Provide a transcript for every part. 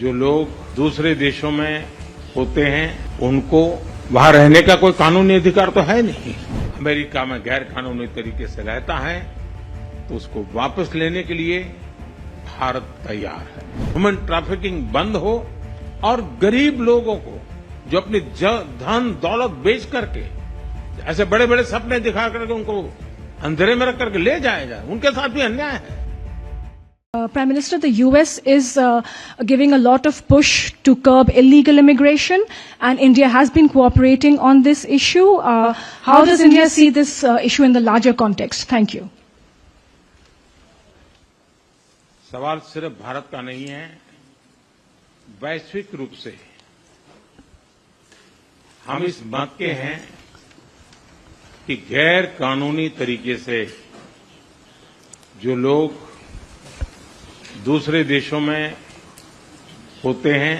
जो लोग दूसरे देशों में होते हैं उनको वहां रहने का कोई कानूनी अधिकार तो है नहीं। अमेरिका में गैर कानूनी तरीके से रहता है तो उसको वापस लेने के लिए भारत तैयार है। ह्यूमन ट्रैफिकिंग बंद हो और गरीब लोगों को जो अपनी धन दौलत बेच करके ऐसे बड़े बड़े सपने दिखा करके उनको अंधेरे में रख करके ले जाया जाए, उनके साथ भी अन्याय है। Prime Minister, the US is giving a lot of push to curb illegal immigration, and India has been cooperating on this issue. How does India see this issue in the larger context? Thank you. सवाल सिर्फ भारत का नहीं है, वैश्विक रूप से हम इस बात के हैं कि गैर कानूनी तरीके से जो लोग दूसरे देशों में होते हैं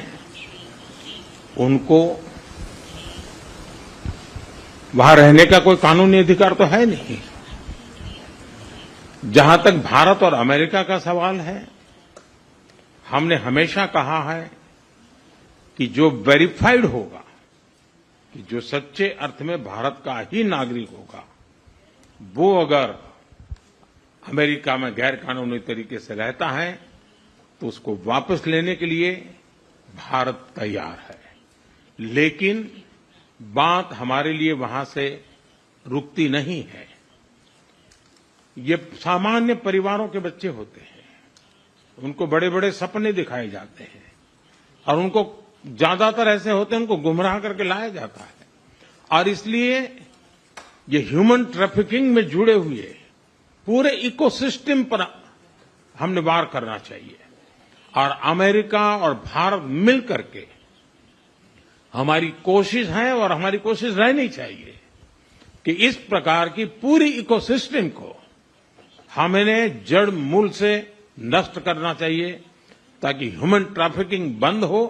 उनको वहां रहने का कोई कानूनी अधिकार तो है नहीं। जहां तक भारत और अमेरिका का सवाल है, हमने हमेशा कहा है कि जो वेरीफाइड होगा, कि जो सच्चे अर्थ में भारत का ही नागरिक होगा, वो अगर अमेरिका में गैर कानूनी तरीके से रहता है तो उसको वापस लेने के लिए भारत तैयार है। लेकिन बात हमारे लिए वहां से रुकती नहीं है। ये सामान्य परिवारों के बच्चे होते हैं, उनको बड़े बड़े सपने दिखाए जाते हैं और उनको ज्यादातर ऐसे होते हैं उनको गुमराह करके लाया जाता है। और इसलिए ये ह्यूमन ट्रैफिकिंग में जुड़े हुए पूरे इकोसिस्टम पर हमने वार करना चाहिए। और अमेरिका और भारत मिल करके हमारी कोशिश है और हमारी कोशिश रहनी चाहिए कि इस प्रकार की पूरी इकोसिस्टम को हमें जड़ मूल से नष्ट करना चाहिए, ताकि ह्यूमन ट्रैफिकिंग बंद हो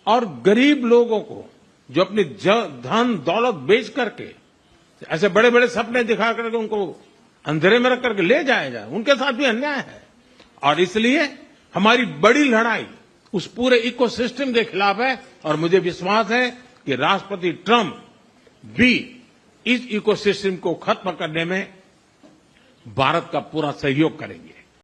और गरीब लोगों को जो अपनी धन दौलत बेच करके ऐसे बड़े बड़े सपने दिखा करके उनको अंधेरे में रख करके ले जाया जाए, उनके साथ भी अन्याय है। और इसलिए हमारी बड़ी लड़ाई उस पूरे इकोसिस्टम के खिलाफ है और मुझे विश्वास है कि राष्ट्रपति ट्रंप भी इस इकोसिस्टम को खत्म करने में भारत का पूरा सहयोग करेंगे।